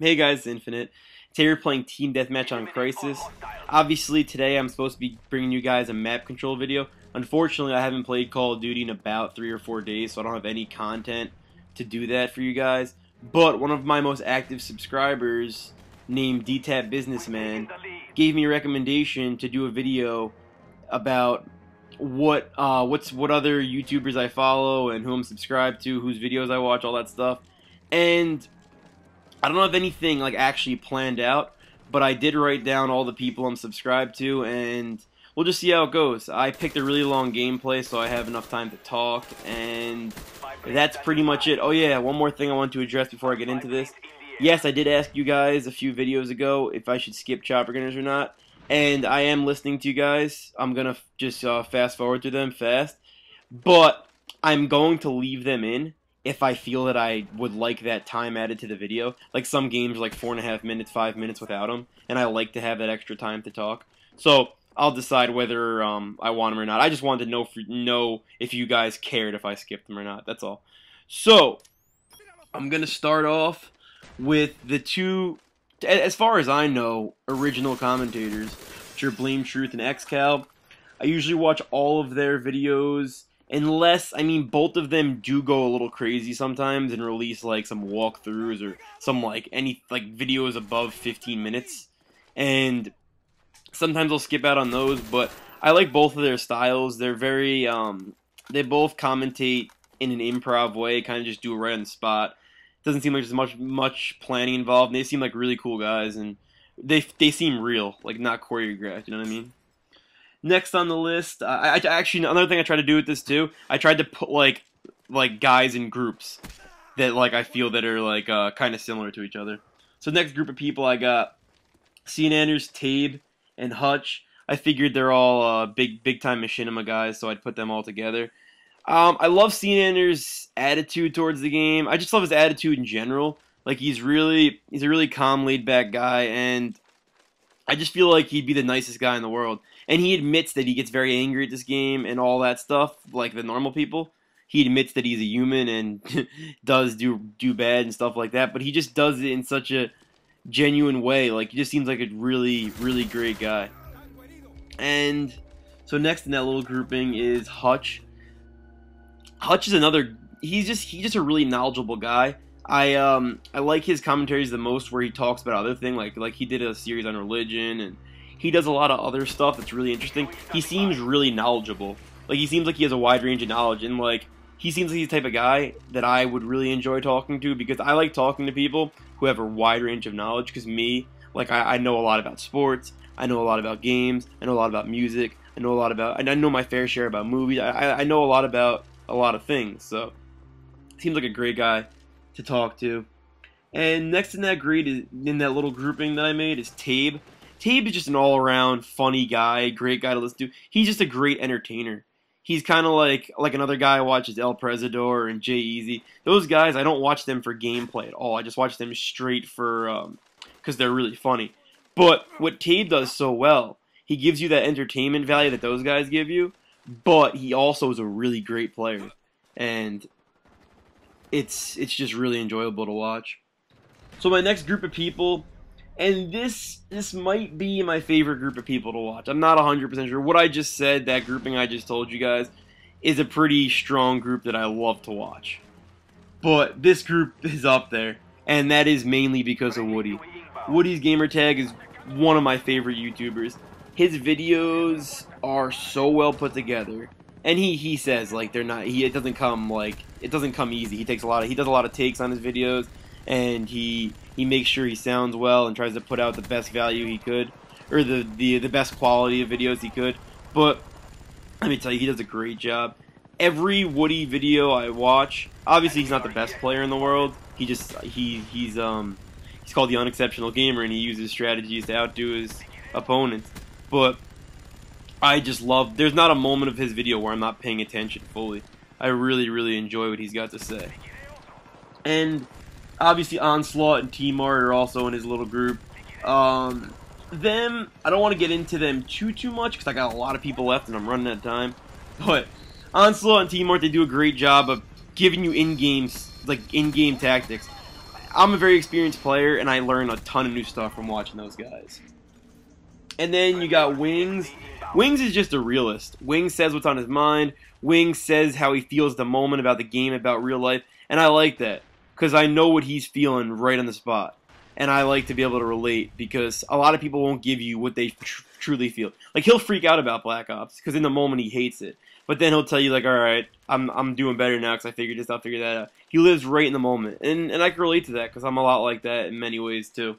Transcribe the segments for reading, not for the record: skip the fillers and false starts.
Hey guys, Infinite. Today we're playing Team Deathmatch on Crisis. Obviously today I'm supposed to be bringing you guys a map control video. Unfortunately I haven't played Call of Duty in about 3 or 4 days, so I don't have any content to do that for you guys. But one of my most active subscribers, named DTAP Businessman, gave me a recommendation to do a video about what other YouTubers I follow and who I'm subscribed to, whose videos I watch, all that stuff. And I don't have anything like actually planned out, but I did write down all the people I'm subscribed to, and we'll just see how it goes. I picked a really long gameplay, so I have enough time to talk, and that's pretty much it. Oh yeah, one more thing I want to address before I get into this. Yes, I did ask you guys a few videos ago if I should skip Chopper Gunners or not, and I am listening to you guys. I'm gonna just fast forward to them fast, but I'm going to leave them in if I feel that I would like that time added to the video. Like some games are like 4.5 minutes, 5 minutes without them, and I like to have that extra time to talk. So I'll decide whether I want them or not. I just wanted to know if you guys cared if I skipped them or not. That's all. So I'm gonna start off with the two, as far as I know, original commentators, which are Blame Truth and XCal. I usually watch all of their videos. Unless, I mean, both of them do go a little crazy sometimes and release like some walkthroughs or some like videos above 15 minutes, and sometimes I'll skip out on those. But I like both of their styles. They're very they both commentate in an improv way, kind of just do it right on the spot. Doesn't seem like there's much planning involved. And they seem like really cool guys, and they seem real, like not choreographed. You know what I mean? Next on the list, I actually, another thing I tried to do with this too, I tried to put like guys in groups that like I feel that are like kind of similar to each other. So next group of people I got CNNers, Tabe, and Hutch. I figured they're all big time machinima guys, so I'd put them all together. I love CNNers' attitude towards the game. I just love his attitude in general. Like he's a really calm, laid back guy, and I just feel like he'd be the nicest guy in the world. And he admits that he gets very angry at this game and all that stuff, like the normal people. He admits that he's a human and does do bad and stuff like that, but he just does it in such a genuine way. Like, he just seems like a really, really great guy. And so next in that little grouping is Hutch. Hutch is another, he's just a really knowledgeable guy. I like his commentaries the most, where he talks about other things, like he did a series on religion, and he does a lot of other stuff that's really interesting. He seems really knowledgeable. Like, he seems like he has a wide range of knowledge, and like he seems like he's the type of guy that I would really enjoy talking to, because I like talking to people who have a wide range of knowledge. Because me, like, I know a lot about sports, I know a lot about games, I know a lot about music, I know my fair share about movies. I know a lot about a lot of things. So seems like a great guy to talk to. And next in that little grouping that I made is Tabe. Tabe is just an all-around funny guy, great guy to listen to. He's just a great entertainer. He's kind of like another guy I watches, El Presidor and Jay Easy. Those guys, I don't watch them for gameplay at all. I just watch them straight for because they're really funny. But what Tabe does so well, he gives you that entertainment value that those guys give you, but he also is a really great player, and it's just really enjoyable to watch. So my next group of people, and this might be my favorite group of people to watch. I'm not 100% sure. What I just said, that grouping I just told you guys, is a pretty strong group that I love to watch. But this group is up there, and that is mainly because of Woody. Woody's gamertag is one of my favorite YouTubers. His videos are so well put together, and he says like it doesn't come easy. He does a lot of takes on his videos, and he makes sure he sounds well and tries to put out the best value he could, or the best quality of videos he could. But let me tell you, he does a great job. Every Woody video I watch, obviously he's not the best player in the world. He's called the Unexceptional Gamer, and he uses strategies to outdo his opponents. But I just love, there's not a moment of his video where I'm not paying attention fully. I really, really enjoy what he's got to say. And obviously Onslaught and T-Mart are also in his little group. I don't want to get into them too much, because I got a lot of people left and I'm running out of time. But Onslaught and T-Mart, they do a great job of giving you in-game tactics. I'm a very experienced player, and I learn a ton of new stuff from watching those guys. And then you got Wings. Wings is just a realist. Wings says what's on his mind. Wings says how he feels at the moment about the game, about real life. And I like that, because I know what he's feeling right on the spot. And I like to be able to relate, because a lot of people won't give you what they truly feel. Like, he'll freak out about Black Ops, because in the moment he hates it. But then he'll tell you, like, alright, I'm doing better now because I figured this out, figured that out. He lives right in the moment. And I can relate to that, because I'm a lot like that in many ways, too.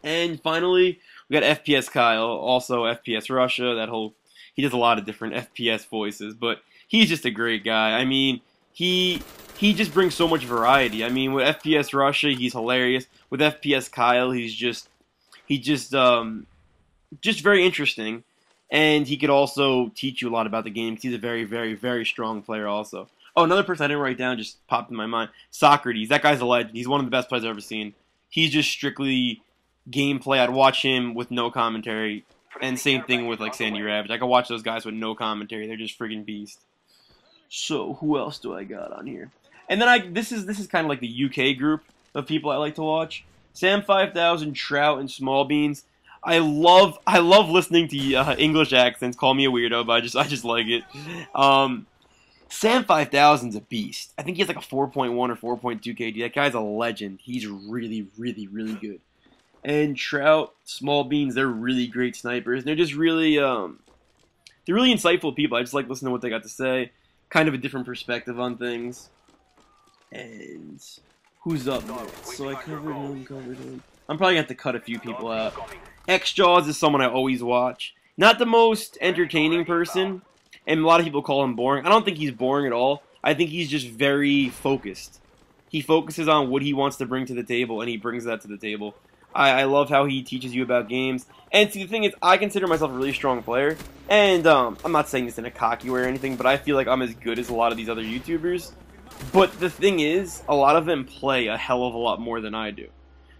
And finally, we got FPS Kyle, also FPS Russia. He does a lot of different FPS voices, but he's just a great guy. I mean, he just brings so much variety. I mean, with FPS Russia, he's hilarious. With FPS Kyle, he's just very interesting, and he could also teach you a lot about the game, because he's a very, very, very strong player also. Oh, another person I didn't write down just popped in my mind. Socrates. That guy's a legend. He's one of the best players I've ever seen. He's just strictly gameplay. I'd watch him with no commentary, and same thing with like Sandy Ravage. I could watch those guys with no commentary. They're just friggin' beasts. So who else do I got on here? And then this is kind of like the UK group of people I like to watch. Sam 5000, Trout, and Small Beans. I love listening to English accents. Call me a weirdo, but I just like it. Sam 5000's a beast. I think he has like a 4.1 or 4.2 KD. That guy's a legend. He's really, really, really good. And Trout, Small Beans, they're really great snipers. They're just really, they're really insightful people. I just like listening to what they got to say. Kind of a different perspective on things. And who's up next? So I covered him. I'm probably going to have to cut a few people out. X-Jaws is someone I always watch. Not the most entertaining person, and a lot of people call him boring. I don't think he's boring at all. I think he's just very focused. He focuses on what he wants to bring to the table, and he brings that to the table. I love how he teaches you about games. And see, the thing is, I consider myself a really strong player. And I'm not saying this in a cocky way or anything, but I feel like I'm as good as a lot of these other YouTubers. But the thing is, a lot of them play a hell of a lot more than I do.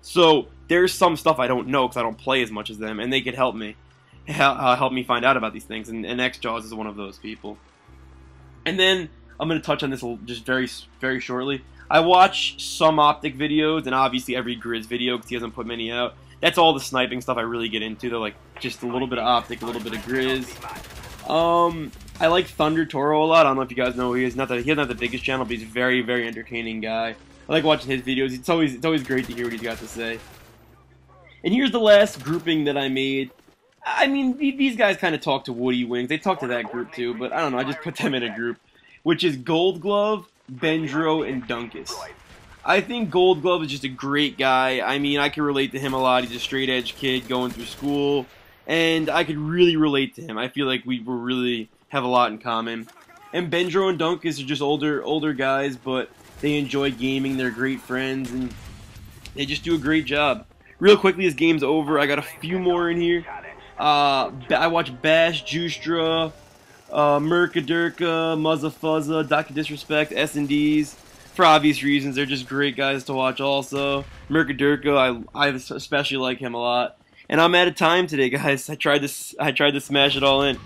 So there's some stuff I don't know because I don't play as much as them, and they could help me find out about these things. And X-Jaws is one of those people. And then I'm going to touch on this just very, very shortly. I watch some Optic videos, and obviously every Grizz video, because he hasn't put many out. That's all the sniping stuff I really get into. They're like just a little bit of Optic, a little bit of Grizz. I like Thunder Toro a lot. I don't know if you guys know who he is. He doesn't have the biggest channel, but he's a very, very entertaining guy. I like watching his videos. It's always great to hear what he's got to say. And here's the last grouping that I made. I mean, these guys kind of talk to Woody Wings. They talk to that group too, but I don't know. I just put them in a group, which is Gold Glove, Bendro, and Dunkus. I think Gold Glove is just a great guy. I mean, I can relate to him a lot. He's a straight-edge kid going through school, and I could really relate to him. I feel like we really have a lot in common. And Bendro and Dunkus are just older guys, but they enjoy gaming. They're great friends, and they just do a great job. Real quickly, this game's over. I got a few more in here. I watch Bash, Justra, Mercadurka, Muzzafuzza, Dr. Disrespect, S&Ds. For obvious reasons, they're just great guys to watch also. Mercadurka, I especially like him a lot. And I'm out of time today, guys. I tried to smash it all in.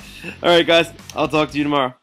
Alright, guys. I'll talk to you tomorrow.